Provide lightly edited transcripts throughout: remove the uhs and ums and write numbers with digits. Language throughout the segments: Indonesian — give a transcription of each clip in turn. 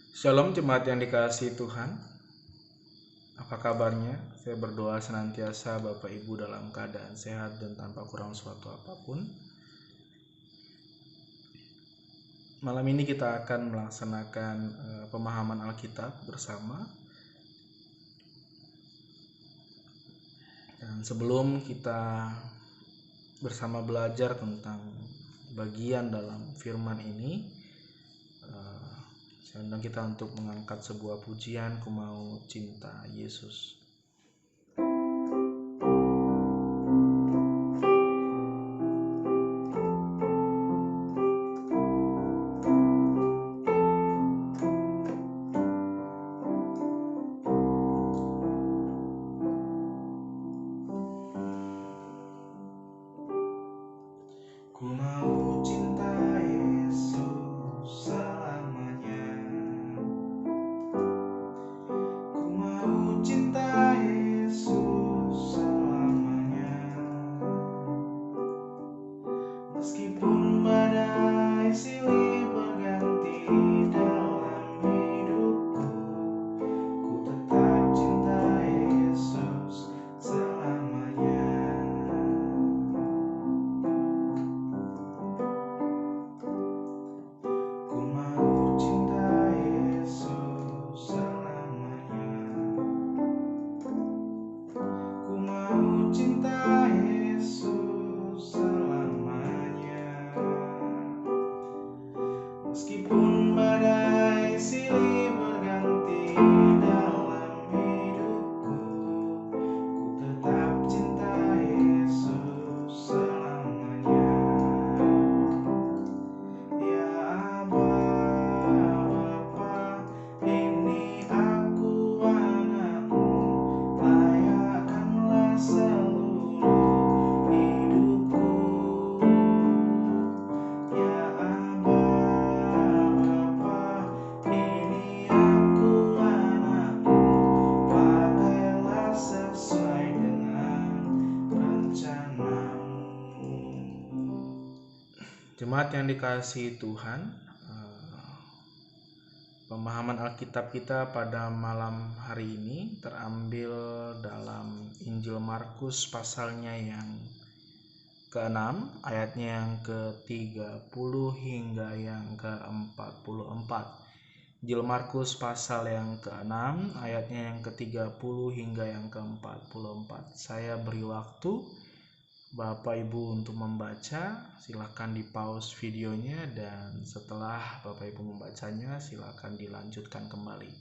Shalom jemaat yang dikasihi Tuhan. Apa kabarnya? Saya berdoa senantiasa Bapak Ibu dalam keadaan sehat dan tanpa kurang suatu apapun. Malam ini kita akan melaksanakan pemahaman Alkitab bersama. Dan sebelum kita bersama belajar tentang bagian dalam firman ini, saya undang kita untuk mengangkat sebuah pujian, Ku Mau Cinta Yesus. Ku mau cinta Yesus selamanya. Ku mau cinta Yesus selamanya. Meskipun badai silih berganti dalam hidupku, ku tetap cinta Yesus selamanya. Ku mau cinta Yesus selamanya. Ku mau cinta Yesus selamanya. Meskipun badai silih berganti dalam hidupku, ku tetap cinta Yesus selamanya. Ya Aba, Bapa, ini aku anakmu, layakkanlah seluruh hidupku. Ya Aba, Bapa, ini aku anakmu, pakailah sesuai dengan rencanamu. Jemaat yang dikasihi Tuhan, pemahaman Alkitab kita pada malam hari ini terambil dalam Injil Markus pasalnya yang ke-6, ayatnya yang ke-30 hingga yang ke-44. Injil Markus pasal yang ke-6, ayatnya yang ke-30 hingga yang ke-44. Saya beri waktu Bapak Ibu untuk membaca, silakan di pause videonya, dan setelah Bapak Ibu membacanya silakan dilanjutkan kembali.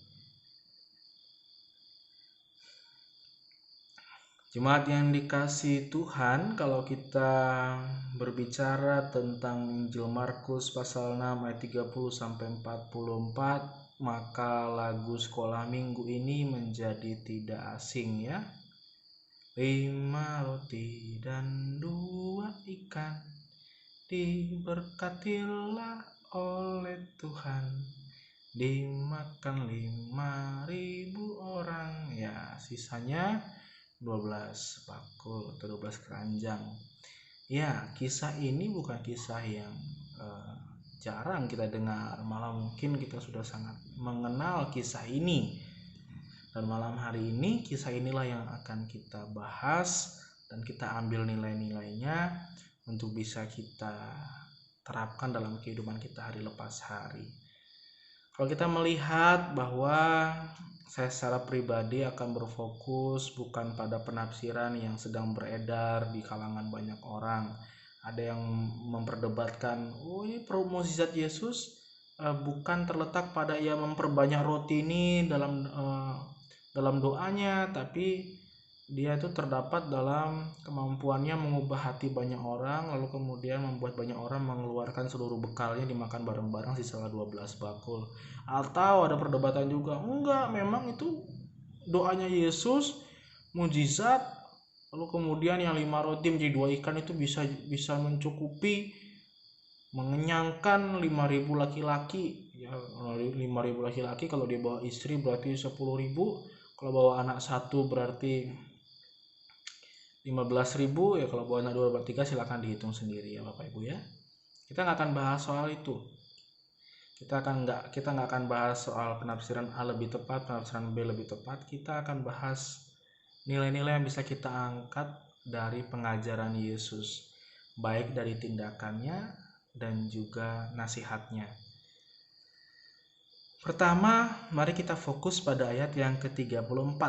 Jemaat yang dikasihi Tuhan, kalau kita berbicara tentang Injil Markus pasal 6 ayat 30 sampai 44, maka lagu sekolah minggu ini menjadi tidak asing ya. 5 roti dan 2 ikan diberkatilah oleh Tuhan, dimakan 5.000 orang. Ya, sisanya 12 bakul atau 12 keranjang. Ya, kisah ini bukan kisah yang jarang kita dengar, malah mungkin kita sudah sangat mengenal kisah ini. Dan malam hari ini kisah inilah yang akan kita bahas dan kita ambil nilai-nilainya untuk bisa kita terapkan dalam kehidupan kita hari lepas hari. Kalau kita melihat bahwa saya secara pribadi akan berfokus bukan pada penafsiran yang sedang beredar di kalangan banyak orang. Ada yang memperdebatkan, ini mukjizat Yesus bukan terletak pada ia memperbanyak roti ini dalam doanya, tapi dia itu terdapat dalam kemampuannya mengubah hati banyak orang, lalu kemudian membuat banyak orang mengeluarkan seluruh bekalnya dimakan bareng-bareng sisa 12 bakul. Atau ada perdebatan juga, enggak, memang itu doanya Yesus mujizat, lalu kemudian yang 5 roti menjadi 2 ikan itu bisa mencukupi mengenyangkan 5.000 laki-laki ya. 5.000 laki-laki, kalau dia bawa istri berarti 10.000, kalau bawa anak satu berarti 15.000 ya, kalau bawa anak 2 berarti 3, silahkan dihitung sendiri ya Bapak Ibu ya. Kita nggak akan bahas soal itu. Kita nggak akan bahas soal penafsiran A lebih tepat, penafsiran B lebih tepat. Kita akan bahas nilai-nilai yang bisa kita angkat dari pengajaran Yesus, baik dari tindakannya dan juga nasihatnya. Pertama, mari kita fokus pada ayat yang ke-34.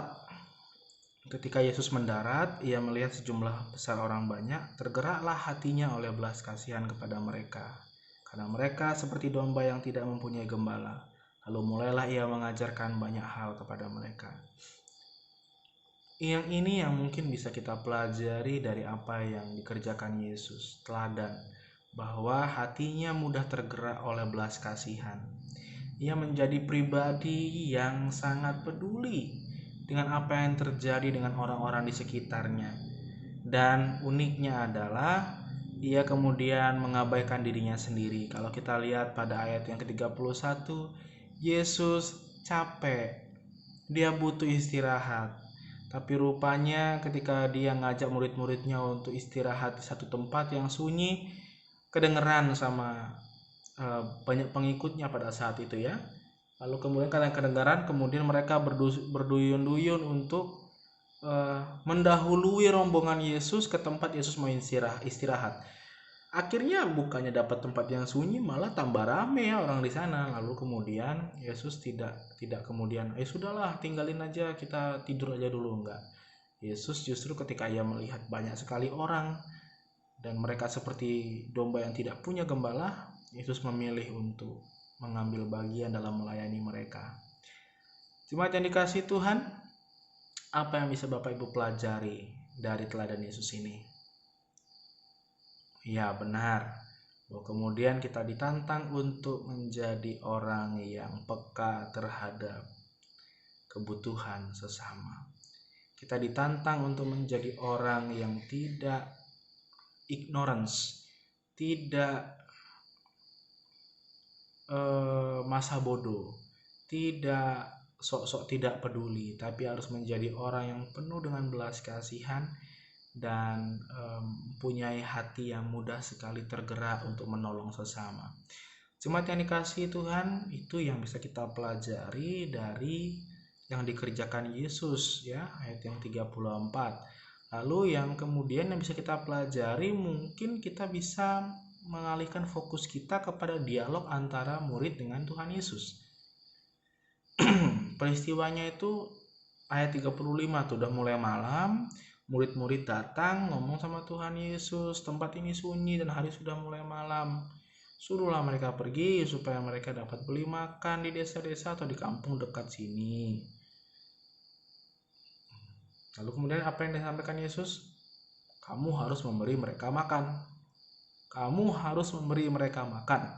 Ketika Yesus mendarat, ia melihat sejumlah besar orang banyak, tergeraklah hatinya oleh belas kasihan kepada mereka, karena mereka seperti domba yang tidak mempunyai gembala. Lalu mulailah ia mengajarkan banyak hal kepada mereka. Yang ini yang mungkin bisa kita pelajari dari apa yang dikerjakan Yesus, teladan, bahwa hatinya mudah tergerak oleh belas kasihan. Ia menjadi pribadi yang sangat peduli dengan apa yang terjadi dengan orang-orang di sekitarnya. Dan uniknya adalah ia kemudian mengabaikan dirinya sendiri. Kalau kita lihat pada ayat yang ke-31, Yesus capek, dia butuh istirahat. Tapi rupanya ketika dia ngajak murid-muridnya untuk istirahat di satu tempat yang sunyi, kedengeran sama banyak pengikutnya pada saat itu ya. Lalu kemudian karena kedengaran, kemudian mereka berduyun-duyun untuk mendahului rombongan Yesus ke tempat Yesus mau istirahat. Akhirnya bukannya dapat tempat yang sunyi, malah tambah rame ya orang di sana. Lalu kemudian Yesus tidak kemudian, sudahlah tinggalin aja, kita tidur aja dulu, enggak. Yesus justru ketika ia melihat banyak sekali orang dan mereka seperti domba yang tidak punya gembala, Yesus memilih untuk mengambil bagian dalam melayani mereka. Jemaat yang dikasihi Tuhan, apa yang bisa Bapak Ibu pelajari dari teladan Yesus ini? Ya benar, bahwa kemudian kita ditantang untuk menjadi orang yang peka terhadap kebutuhan sesama. Kita ditantang untuk menjadi orang yang tidak ignorance, tidak masa bodoh, tidak sok-sok tidak peduli, tapi harus menjadi orang yang penuh dengan belas kasihan dan mempunyai hati yang mudah sekali tergerak untuk menolong sesama. Jemaat yang dikasihi Tuhan, itu yang bisa kita pelajari dari yang dikerjakan Yesus ya, ayat yang 34. Lalu yang kemudian yang bisa kita pelajari, mungkin kita bisa mengalihkan fokus kita kepada dialog antara murid dengan Tuhan Yesus. Peristiwanya itu ayat 35 tuh, udah mulai malam, murid-murid datang ngomong sama Tuhan Yesus, tempat ini sunyi dan hari sudah mulai malam. Suruhlah mereka pergi supaya mereka dapat beli makan di desa-desa atau di kampung dekat sini. Lalu kemudian apa yang disampaikan Yesus? Kamu harus memberi mereka makan. Kamu harus memberi mereka makan.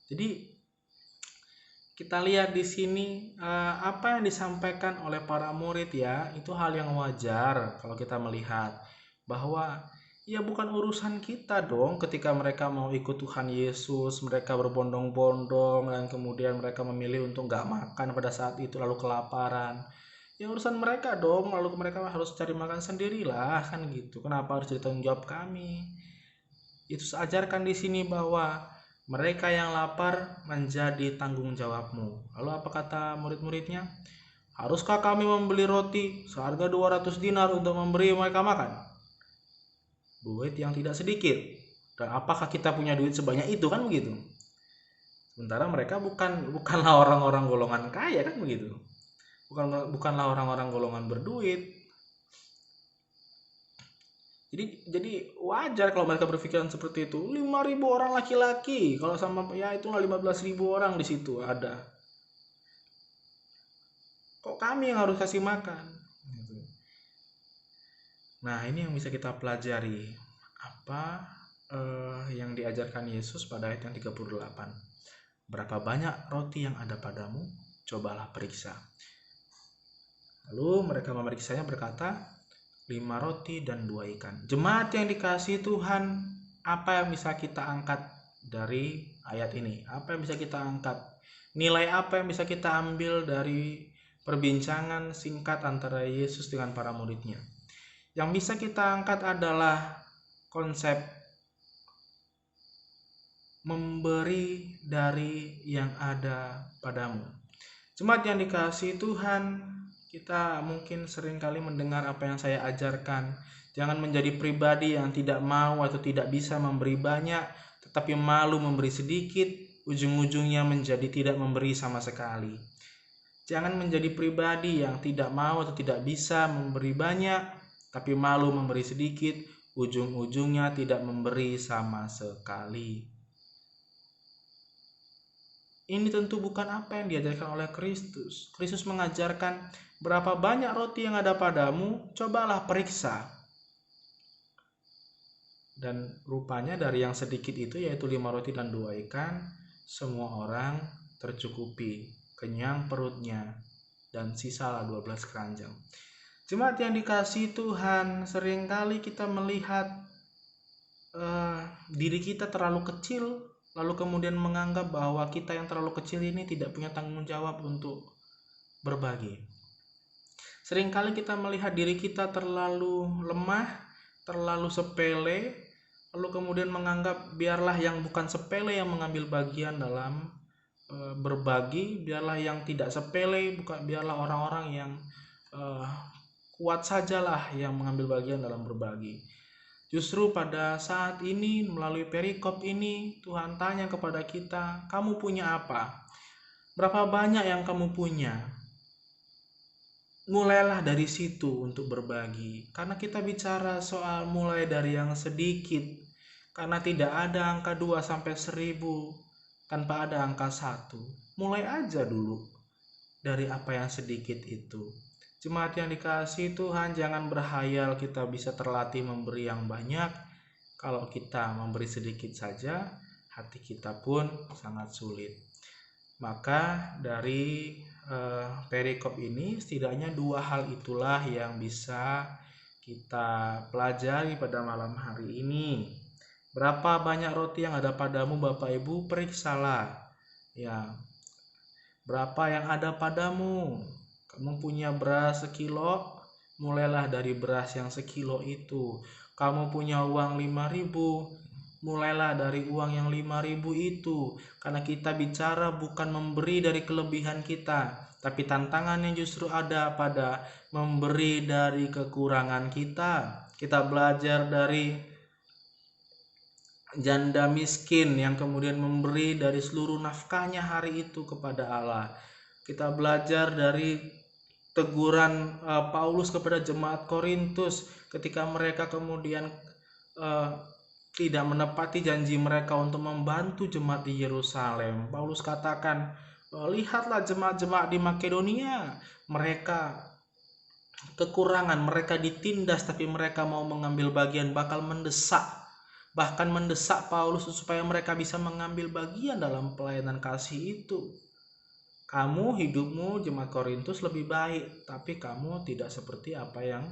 Jadi kita lihat di sini apa yang disampaikan oleh para murid ya, itu hal yang wajar kalau kita melihat bahwa ya bukan urusan kita dong ketika mereka mau ikut Tuhan Yesus, mereka berbondong-bondong dan kemudian mereka memilih untuk nggak makan pada saat itu lalu kelaparan. Ya urusan mereka dong, lalu mereka harus cari makan sendirilah kan gitu. Kenapa harus jadi tanggung jawab kami? Yesus ajarkan di sini bahwa mereka yang lapar menjadi tanggung jawabmu. Lalu apa kata murid-muridnya? Haruskah kami membeli roti seharga 200 dinar untuk memberi mereka makan? Duit yang tidak sedikit. Dan apakah kita punya duit sebanyak itu, kan begitu? Sementara mereka bukanlah orang-orang golongan kaya, kan begitu? Bukanlah orang-orang golongan berduit. Jadi wajar kalau mereka berpikiran seperti itu. 5.000 orang laki-laki, kalau sama ya itulah 15.000 orang di situ ada. Kok kami yang harus kasih makan? Nah, ini yang bisa kita pelajari. Apa yang diajarkan Yesus pada ayat yang 38. Berapa banyak roti yang ada padamu? Cobalah periksa. Lalu mereka memeriksanya berkata, 5 roti dan 2 ikan. Jemaat yang dikasihi Tuhan, apa yang bisa kita angkat dari ayat ini? Apa yang bisa kita angkat? Nilai apa yang bisa kita ambil dari perbincangan singkat antara Yesus dengan para muridnya? Yang bisa kita angkat adalah konsep memberi dari yang ada padamu. Jemaat yang dikasihi Tuhan, kita mungkin seringkali mendengar apa yang saya ajarkan. Jangan menjadi pribadi yang tidak mau atau tidak bisa memberi banyak, tetapi malu memberi sedikit, ujung-ujungnya menjadi tidak memberi sama sekali. Jangan menjadi pribadi yang tidak mau atau tidak bisa memberi banyak, tapi malu memberi sedikit, ujung-ujungnya tidak memberi sama sekali. Ini tentu bukan apa yang diajarkan oleh Kristus. Kristus mengajarkan, berapa banyak roti yang ada padamu, cobalah periksa. Dan rupanya dari yang sedikit itu, yaitu 5 roti dan 2 ikan, semua orang tercukupi, kenyang perutnya, dan sisalah 12 keranjang. Jemaat yang dikasihi Tuhan, seringkali kita melihat diri kita terlalu kecil, lalu kemudian menganggap bahwa kita yang terlalu kecil ini tidak punya tanggung jawab untuk berbagi. Seringkali kita melihat diri kita terlalu lemah, terlalu sepele, lalu kemudian menganggap biarlah yang bukan sepele yang mengambil bagian dalam berbagi, biarlah yang tidak sepele, biarlah orang-orang yang kuat sajalah yang mengambil bagian dalam berbagi. Justru pada saat ini, melalui perikop ini, Tuhan tanya kepada kita, kamu punya apa? Berapa banyak yang kamu punya? Mulailah dari situ untuk berbagi. Karena kita bicara soal mulai dari yang sedikit. Karena tidak ada angka 2 sampai 1000 tanpa ada angka 1. Mulai aja dulu dari apa yang sedikit itu. Jemaat yang dikasihi Tuhan, jangan berhayal kita bisa terlatih memberi yang banyak. Kalau kita memberi sedikit saja, hati kita pun sangat sulit. Maka dari perikop ini setidaknya 2 hal itulah yang bisa kita pelajari pada malam hari ini. Berapa banyak roti yang ada padamu, Bapak Ibu? Periksalah. Ya. Berapa yang ada padamu? Kamu punya beras sekilo, mulailah dari beras yang sekilo itu. Kamu punya uang 5.000, mulailah dari uang yang 5.000 itu. Karena kita bicara bukan memberi dari kelebihan kita, tapi tantangannya justru ada pada memberi dari kekurangan kita. Kita belajar dari janda miskin yang kemudian memberi dari seluruh nafkahnya hari itu kepada Allah. Kita belajar dari teguran Paulus kepada jemaat Korintus ketika mereka kemudian tidak menepati janji mereka untuk membantu jemaat di Yerusalem. Paulus katakan, lihatlah jemaat-jemaat di Makedonia, mereka kekurangan, mereka ditindas, tapi mereka mau mengambil bagian, bahkan mendesak Paulus supaya mereka bisa mengambil bagian dalam pelayanan kasih itu. Kamu hidupmu jemaat Korintus lebih baik, tapi kamu tidak seperti apa yang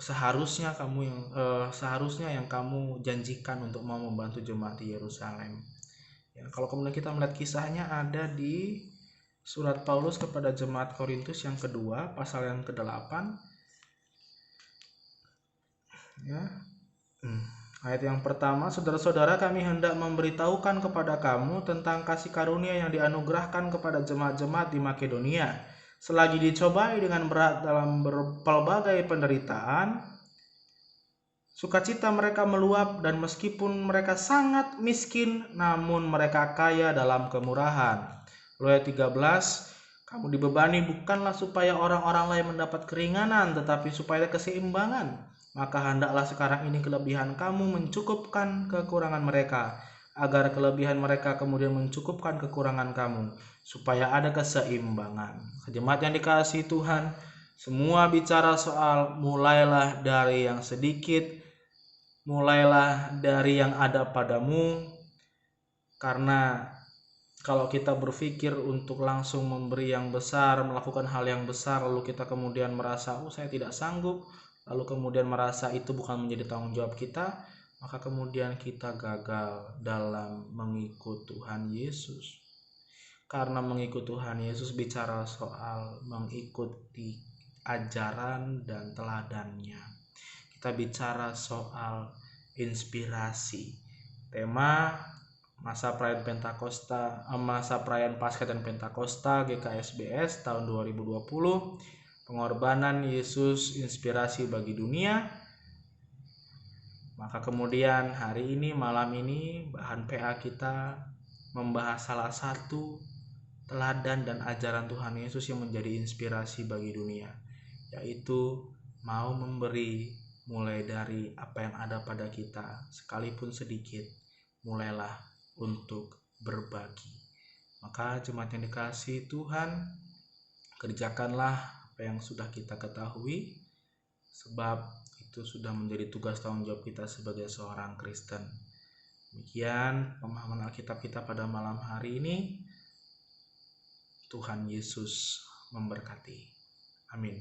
seharusnya yang kamu janjikan untuk mau membantu jemaat di Yerusalem. Ya, kalau kemudian kita melihat kisahnya ada di surat Paulus kepada jemaat Korintus yang kedua, pasal yang ke-8. Ya. Ayat yang pertama, saudara-saudara, kami hendak memberitahukan kepada kamu tentang kasih karunia yang dianugerahkan kepada jemaat-jemaat di Makedonia. Selagi dicobai dengan berat dalam berbagai penderitaan, sukacita mereka meluap, dan meskipun mereka sangat miskin, namun mereka kaya dalam kemurahan. Ayat 13, kamu dibebani bukanlah supaya orang-orang lain mendapat keringanan, tetapi supaya keseimbangan. Maka hendaklah sekarang ini kelebihan kamu mencukupkan kekurangan mereka, agar kelebihan mereka kemudian mencukupkan kekurangan kamu, supaya ada keseimbangan. Jemaat yang dikasihi Tuhan, semua bicara soal mulailah dari yang sedikit, mulailah dari yang ada padamu, karena kalau kita berpikir untuk langsung memberi yang besar, melakukan hal yang besar, lalu kita kemudian merasa, saya tidak sanggup, lalu kemudian merasa itu bukan menjadi tanggung jawab kita, maka kemudian kita gagal dalam mengikut Tuhan Yesus. Karena mengikut Tuhan Yesus bicara soal mengikuti ajaran dan teladannya. Kita bicara soal inspirasi. Tema masa perayaan masa perayaan Paskah dan Pentakosta GKSBS tahun 2020. Pengorbanan Yesus inspirasi bagi dunia. Maka kemudian hari ini, malam ini, bahan PA kita membahas salah satu teladan dan ajaran Tuhan Yesus yang menjadi inspirasi bagi dunia, yaitu mau memberi mulai dari apa yang ada pada kita, sekalipun sedikit, mulailah untuk berbagi. Maka jemaat yang dikasihi Tuhan, kerjakanlah apa yang sudah kita ketahui, sebab itu sudah menjadi tugas tanggung jawab kita sebagai seorang Kristen. Demikian pemahaman Alkitab kita pada malam hari ini. Tuhan Yesus memberkati. Amin.